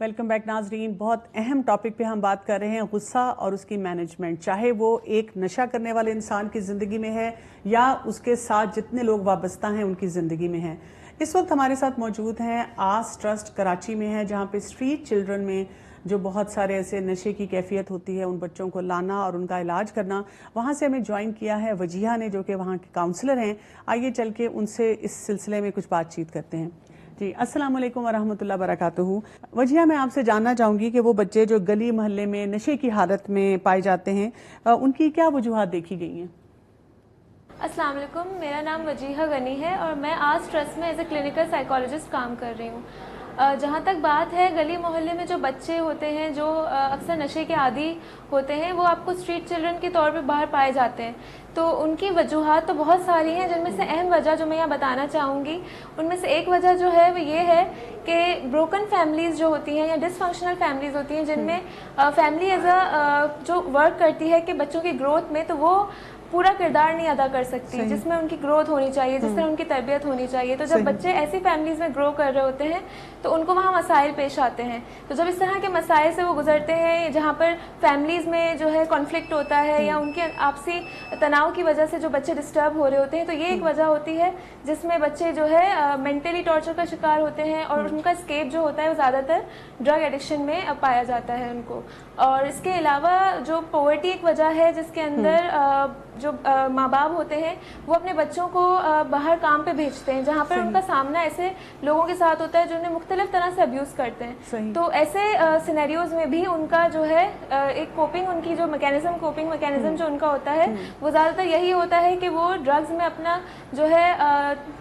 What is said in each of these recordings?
Welcome back नाजरीन। बहुत अहम टॉपिक पे हम बात कर रहे हैं, गुस्सा और उसकी मैनेजमेंट। चाहे वो एक नशा करने वाले इंसान की ज़िंदगी में है या उसके साथ जितने लोग वाबस्ता हैं उनकी ज़िंदगी में है। इस वक्त हमारे साथ मौजूद हैं आस ट्रस्ट कराची में है, जहाँ पे स्ट्रीट चिल्ड्रन में जो बहुत सारे ऐसे नशे की कैफियत होती है, उन बच्चों को लाना और उनका इलाज करना। वहाँ से हमें ज्वाइन किया है वजीहा ने, जो कि वहाँ के काउंसलर हैं। आइए चल के उनसे इस सिलसिले में कुछ बातचीत करते हैं। जी, अस्सलाम वालेकुम वरहमतुल्लाह बरकातुहू। वजिया, मैं आपसे जानना चाहूँगी कि वो बच्चे जो गली मोहल्ले में नशे की हालत में पाए जाते हैं, उनकी क्या वजूहात देखी गई हैं? अस्सलाम वालेकुम, मेरा नाम वजीहा गनी है और मैं आस ट्रस्ट में एज ए क्लिनिकल साइकोलॉजिस्ट काम कर रही हूँ। जहाँ तक बात है गली मोहल्ले में जो बच्चे होते हैं जो अक्सर नशे के आदी होते हैं, वो आपको स्ट्रीट चिल्ड्रन के तौर पे बाहर पाए जाते हैं। तो उनकी वजूहात तो बहुत सारी हैं, जिनमें से अहम वजह जो मैं यहाँ बताना चाहूँगी, उनमें से एक वजह जो है वो ये है कि ब्रोकन फैमिलीज़ जो होती हैं या डिसफंक्शनल फैमिलीज़ होती हैं, जिनमें फैमिली एज जो वर्क करती है कि बच्चों की ग्रोथ में, तो वो पूरा किरदार नहीं अदा कर सकती जिसमें उनकी ग्रोथ होनी चाहिए, जिस तरह उनकी तरबियत होनी चाहिए। तो जब बच्चे ऐसी फैमिलीज़ में ग्रो कर रहे होते हैं तो उनको वहाँ मसाइल पेश आते हैं। तो जब इस तरह के मसाइल से वो गुजरते हैं, जहाँ पर फैमिलीज़ में जो है कॉन्फ्लिक्ट होता है या उनके आपसी तनाव की वजह से जो बच्चे डिस्टर्ब हो रहे होते हैं, तो ये एक वजह होती है जिसमें बच्चे जो है मेंटली टॉर्चर का शिकार होते हैं और उनका स्केप जो होता है वो ज़्यादातर ड्रग एडिक्शन में पाया जाता है उनको। और इसके अलावा जो पॉवर्टी एक वजह है जिसके अंदर जो माँ बाप होते हैं वो अपने बच्चों को बाहर काम पे भेजते हैं, जहाँ पर उनका सामना ऐसे लोगों के साथ होता है जो उन्हें मुख्तलिफ तरह से अब्यूज़ करते हैं। तो ऐसे सिनेरियोज़ में भी उनका जो है एक कोपिंग, उनकी जो कोपिंग मैकेनिज्म जो उनका होता है वो ज़्यादातर यही होता है कि वो ड्रग्स में अपना जो है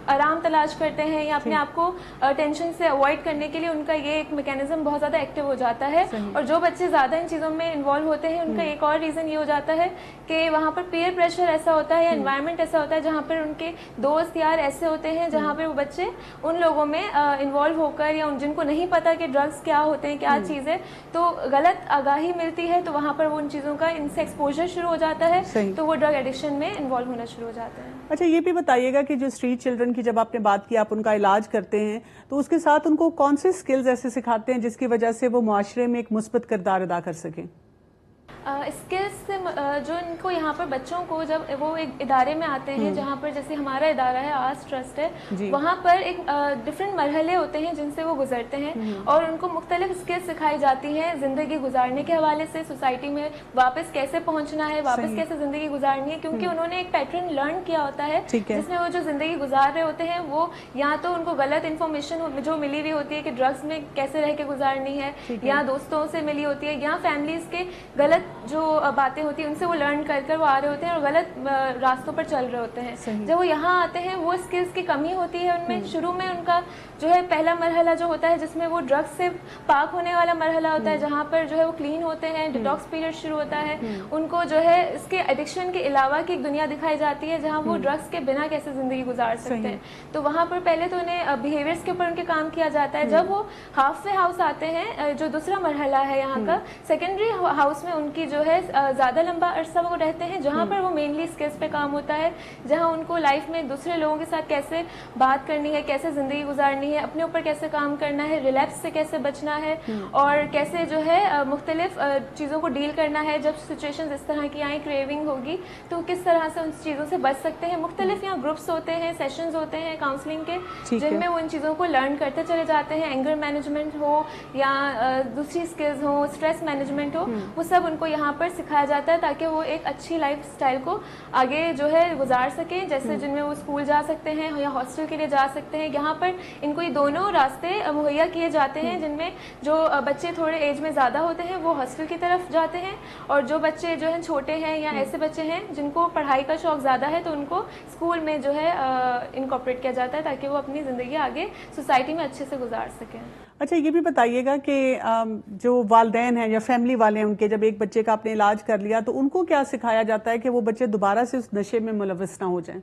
आराम तलाश करते हैं या अपने आप को टेंशन से अवॉइड करने के लिए उनका ये एक मैकेनिज्म बहुत ज़्यादा एक्टिव हो जाता है। और जो बच्चे ज़्यादा इन चीज़ों में इन्वॉल्व होते हैं, उनका एक और रीज़न ये हो जाता है कि वहाँ पर पीयर प्रेशर ऐसा होता है या एनवायरनमेंट ऐसा होता है जहाँ पर उनके दोस्त यार ऐसे होते हैं जहाँ पर वो बच्चे उन लोगों में इन्वॉल्व होकर या जिनको नहीं पता कि ड्रग्स क्या होते हैं, क्या चीज़ है, तो गलत आगाही मिलती है, तो वहाँ पर वो उन चीज़ों का इनसे एक्सपोजर शुरू हो जाता है, तो वो ड्रग एडिक्शन में इन्वॉल्व होना शुरू हो जाते हैं। अच्छा, ये भी बताइएगा कि जो स्ट्रीट चिल्ड्रन की जब आपने बात की, आप उनका इलाज करते हैं, तो उसके साथ उनको कौन से स्किल्स ऐसे सिखाते हैं जिसकी वजह से वो मुआशरे में एक मुस्बत किरदार अदा कर सकें? स्किल्स से जो इनको यहाँ पर बच्चों को जब वो एक इदारे में आते हैं, जहाँ पर जैसे हमारा इदारा है आस ट्रस्ट है, वहाँ पर एक डिफरेंट मरहले होते हैं जिनसे वो गुजरते हैं और उनको मुख्तलिफ स्किल्स सिखाई जाती हैं ज़िंदगी गुजारने के हवाले से, सोसाइटी में वापस कैसे पहुँचना है, वापस कैसे ज़िंदगी गुजारनी है, क्योंकि उन्होंने एक पैटर्न लर्न किया होता है जिसमें वो जो ज़िंदगी गुजार रहे होते हैं वो या तो उनको गलत इन्फॉर्मेशन जो मिली हुई होती है कि ड्रग्स में कैसे रह के गुजारनी है, या दोस्तों से मिली होती है, या फैमिलीज़ के गलत जो बातें होती हैं उनसे वो लर्न कर वो आ रहे होते हैं और गलत रास्तों पर चल रहे होते हैं। जब वो यहाँ आते हैं वो स्किल्स की कमी होती है उनमें। शुरू में उनका जो है पहला मरहला जो होता है जिसमें वो ड्रग्स से पाक होने वाला मरहला होता है, जहाँ पर जो है वो क्लीन होते हैं, डिटॉक्स पीरियड शुरू होता है, उनको जो है इसके एडिक्शन के अलावा की एक दुनिया दिखाई जाती है जहाँ वो ड्रग्स के बिना कैसे ज़िंदगी गुजार सकते हैं। तो वहाँ पर पहले तो उन्हें बिहेवियर्स के ऊपर उनके काम किया जाता है। जब वो हाफ वे हाउस आते हैं, जो दूसरा मरहला है यहाँ का, सेकेंडरी हाउस में उनकी जो है ज़्यादा लंबा अरसा वो रहते हैं, जहाँ पर वो मेनली स्किल्स पे काम होता है, जहाँ उनको लाइफ में दूसरे लोगों के साथ कैसे बात करनी है, कैसे ज़िंदगी गुजारनी है, अपने ऊपर कैसे काम करना है, रिलैप्स से कैसे बचना है और कैसे जो है मुख्तलिफ चीज़ों को डील करना है। जब सिचुएशंस इस तरह की आए, क्रेविंग होगी, तो किस तरह से उन चीज़ों से बच सकते हैं। मुख्तलिफ यहाँ ग्रुप्स होते हैं, सेशंस होते हैं काउंसलिंग के, जिनमें वो इन चीज़ों को लर्न करते चले जाते हैं। एंगर मैनेजमेंट हो या दूसरी स्किल्स हो, स्ट्रेस मैनेजमेंट हो, वो सब उनको यहाँ पर सिखाया जाता है ताकि वो एक अच्छी लाइफ स्टाइल को आगे जो है गुजार सकें। जैसे जिनमें वो स्कूल जा सकते हैं या हॉस्टल के लिए जा सकते हैं, यहाँ पर इनको ये दोनों रास्ते मुहैया किए जाते हैं, जिनमें जो बच्चे थोड़े एज में ज़्यादा होते हैं वो हॉस्टल की तरफ जाते हैं और जो बच्चे जो हैं छोटे हैं या ऐसे बच्चे हैं जिनको पढ़ाई का शौक़ ज़्यादा है तो उनको स्कूल में जो है इनकॉर्पोरेट किया जाता है ताकि वो अपनी ज़िंदगी आगे सोसाइटी में अच्छे से गुजार सकें। अच्छा, ये भी बताइएगा कि जो वालिदैन हैं या फैमिली वाले हैं उनके, जब एक बच्चे का आपने इलाज कर लिया तो उनको क्या सिखाया जाता है कि वो बच्चे दोबारा से उस नशे में मुलव्वस ना हो जाएं?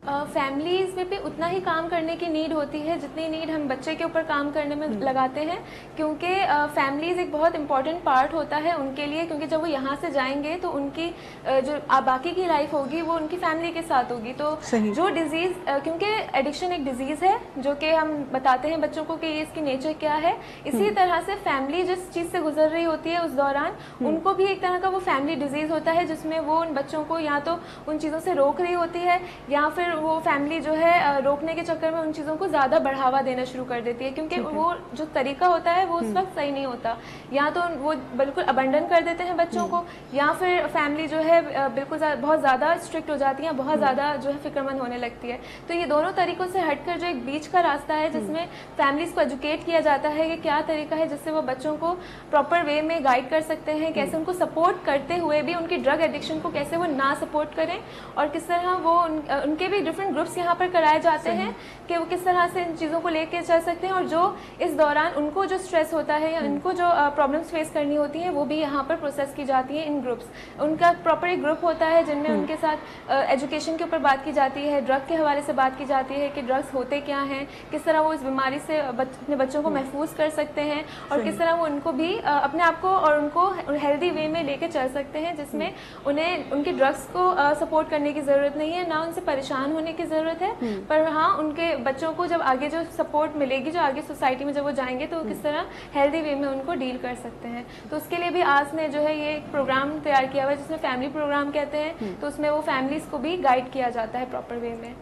फैमिलीज़ में भी उतना ही काम करने की नीड होती है जितनी नीड हम बच्चे के ऊपर काम करने में लगाते हैं, क्योंकि फैमिलीज़ एक बहुत इंपॉर्टेंट पार्ट होता है उनके लिए, क्योंकि जब वो यहाँ से जाएंगे तो उनकी जो बाकी की लाइफ होगी वो उनकी फैमिली के साथ होगी। तो जो डिजीज़, क्योंकि एडिक्शन एक डिजीज़ है जो कि हम बताते हैं बच्चों को कि ये इसकी नेचर क्या है, इसी तरह से फैमिली जिस चीज़ से गुजर रही होती है उस दौरान उनको भी एक तरह का वो फैमिली डिजीज़ होता है, जिसमें वो उन बच्चों को या तो उन चीज़ों से रोक रही होती है या फिर वो फैमिली जो है रोकने के चक्कर में उन चीज़ों को ज़्यादा बढ़ावा देना शुरू कर देती है, क्योंकि वो जो तरीका होता है वो उस वक्त सही नहीं होता। या तो वो बिल्कुल अबंडन कर देते हैं बच्चों को, या फिर फैमिली जो है बिल्कुल बहुत ज़्यादा स्ट्रिक्ट हो जाती है, बहुत ज़्यादा जो है फिक्रमंद होने लगती है। तो ये दोनों तरीकों से हटकर जो एक बीच का रास्ता है जिसमें फैमिलीज़ को एजुकेट किया जाता है कि क्या तरीका है जिससे वो बच्चों को प्रॉपर वे में गाइड कर सकते हैं, कैसे उनको सपोर्ट करते हुए भी उनकी ड्रग एडिक्शन को कैसे वो ना सपोर्ट करें, और किस तरह वो उनके भी डिफरेंट ग्रुप्स यहाँ पर कराए जाते हैं कि वो किस तरह से इन चीज़ों को लेके चल सकते हैं, और जो इस दौरान उनको जो स्ट्रेस होता है या उनको जो प्रॉब्लम्स फेस करनी होती हैं वो भी यहाँ पर प्रोसेस की जाती है इन ग्रुप्स। उनका प्रॉपर एक ग्रुप होता है जिनमें उनके साथ एजुकेशन के ऊपर बात की जाती है, ड्रग के हवाले से बात की जाती है कि ड्रग्स होते क्या हैं, किस तरह वो इस बीमारी से अपने बच्चों को महफूज कर सकते हैं, और किस तरह वो उनको भी अपने आप को और उनको हेल्दी वे में लेके चल सकते हैं, जिसमें उन्हें उनके ड्रग्स को सपोर्ट करने की ज़रूरत नहीं है, ना उनसे परेशान होने की ज़रूरत है, पर हाँ उनके बच्चों को जब आगे जो सपोर्ट मिलेगी, जो आगे सोसाइटी में जब वो जाएंगे तो किस तरह हेल्दी वे में उनको डील कर सकते हैं। तो उसके लिए भी आस ने जो है ये एक प्रोग्राम तैयार किया हुआ है जिसमें फैमिली प्रोग्राम कहते हैं, तो उसमें वो फैमिलीज़ को भी गाइड किया जाता है प्रॉपर वे में।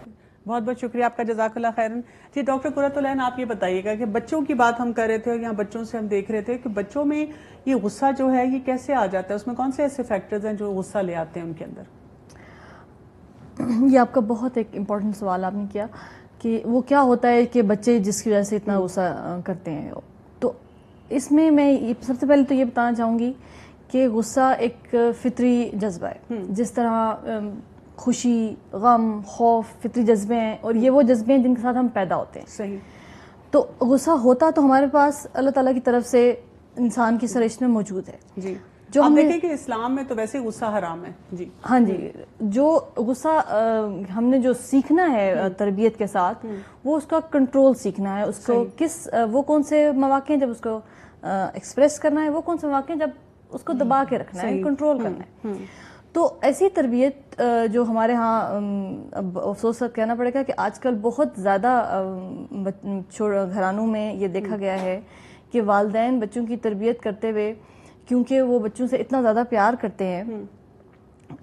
बहुत बहुत शुक्रिया आपका, जज़ाकल्लाह खैरन। जी डॉक्टर कुर्रतुल-ऐन, आप ये बताइएगा कि बच्चों की बात हम कर रहे थे और यहाँ बच्चों से हम देख रहे थे कि बच्चों में ये गुस्सा जो है ये कैसे आ जाता है, उसमें कौन से ऐसे फैक्टर्स हैं जो गुस्सा ले आते हैं उनके अंदर? ये आपका बहुत एक इम्पॉर्टेंट सवाल आपने किया कि वो क्या होता है कि बच्चे जिसकी वजह से इतना गुस्सा करते हैं। तो इसमें मैं सबसे पहले तो ये बताना चाहूँगी कि गुस्सा एक फितरी जज्बा है, जिस तरह खुशी, गम, खौफ फितरी जज्बे हैं, और ये वो जज्बे हैं जिनके साथ हम पैदा होते हैं। सही। तो गुस्सा होता तो हमारे पास अल्लाह ताला की तरफ से इंसान की सरइश में मौजूद है। जी, जो हम देखें कि इस्लाम में तो वैसे गुस्सा हराम है। जी हाँ जी, जो गुस्सा हमने जो सीखना है तरबियत के साथ, वो उसका कंट्रोल सीखना है, उसको वो कौन से मौके हैं जब उसको एक्सप्रेस करना है, वो कौन से मौके हैं जब उसको दबा के रखना है, कंट्रोल करना है। तो ऐसी तरबियत जो हमारे यहाँ अब अफसोस से कहना पड़ेगा कि आजकल बहुत ज़्यादा घरानों में ये देखा गया है कि वालिदैन बच्चों की तरबियत करते हुए, क्योंकि वो बच्चों से इतना ज़्यादा प्यार करते हैं,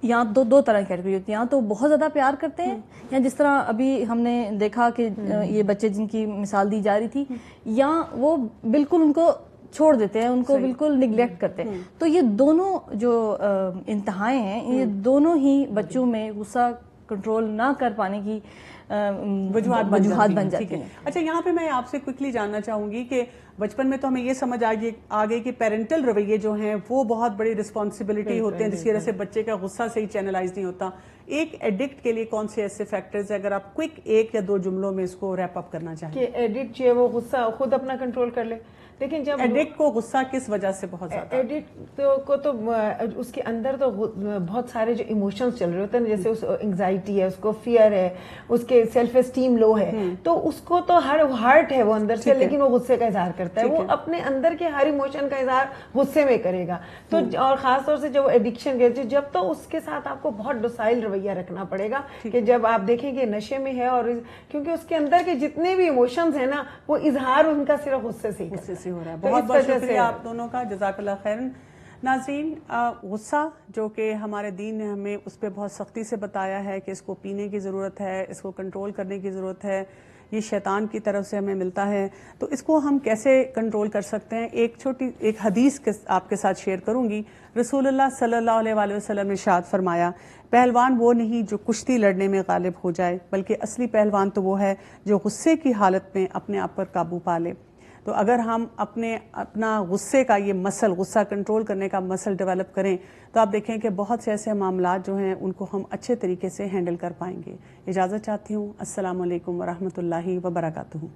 यहाँ दो तरह की कैटेगरी होती है, यहाँ तो बहुत ज़्यादा प्यार करते हैं, या जिस तरह अभी हमने देखा कि ये बच्चे जिनकी मिसाल दी जा रही थी, या वो बिल्कुल उनको छोड़ देते हैं, उनको बिल्कुल निगलेक्ट करते हैं। तो ये दोनों जो इंतहाएं हैं, ये दोनों ही बच्चों में गुस्सा कंट्रोल ना कर पाने की वजूहात बन जाती हैं। अच्छा, यहाँ पे मैं आपसे क्विकली जानना चाहूंगी कि बचपन में तो हमें ये समझ आ गई कि पेरेंटल रवैये जो हैं वो बहुत बड़ी रिस्पॉन्सिबिलिटी होते हैं, जिसकी वजह से बच्चे का गुस्सा सही चैनलाइज नहीं होता। एक एडिक्ट के लिए कौन से ऐसे फैक्टर्स है, अगर आप क्विक एक या दो जुमलों में इसको रैप अप करना चाहें? कि एडिक्ट जो है वो गुस्सा खुद अपना कंट्रोल कर ले। लेकिन जब एडिक्ट को गुस्सा किस वजह से बहुत ज्यादा? एडिक्ट को तो उसके अंदर तो बहुत सारे जो इमोशंस चल रहे होते हैं, जैसे उस एंग्जाइटी है, उसको फियर है, उसके सेल्फ एस्टीम लो है, तो उसको तो हार्ट है वो अंदर से, लेकिन वो गुस्से का इजहार करता है। वो अपने अंदर के हर इमोशन का इजहार गुस्से में करेगा। तो और खासतौर से जब एडिक्शन के जब तो उसके साथ आपको बहुत डोसाइल रवैया रखना पड़ेगा कि जब आप देखेंगे नशे में है, और क्योंकि उसके अंदर के जितने भी इमोशंस है ना, वो इजहार उनका सिर्फ गुस्से से हो रहा है। बहुत बहुत शुक्रिया आप दोनों का, जज़ाकल्लाह खैरन। नाज़रीन, गुस्सा जो कि हमारे दीन ने हमें उस पर बहुत सख्ती से बताया है कि इसको पीने की ज़रूरत है, इसको कंट्रोल करने की ज़रूरत है, ये शैतान की तरफ से हमें मिलता है, तो इसको हम कैसे कंट्रोल कर सकते हैं? एक हदीस के आपके साथ शेयर करूंगी। रसूलुल्लाह सल्लल्लाहु अलैहि वसल्लम ने इरशाद फरमाया, पहलवान वो नहीं जो कुश्ती लड़ने में गालिब हो जाए, बल्कि असली पहलवान तो वो है जो गुस्से की हालत में अपने आप पर काबू पा ले। तो अगर हम अपना गुस्से का ये मसल, गुस्सा कंट्रोल करने का मसल डेवलप करें, तो आप देखें कि बहुत से ऐसे मामलात जो हैं उनको हम अच्छे तरीके से हैंडल कर पाएंगे। इजाज़त चाहती हूँ। अस्सलामु अलैकुम वरहमतुल्लाहि वबरकातुहू।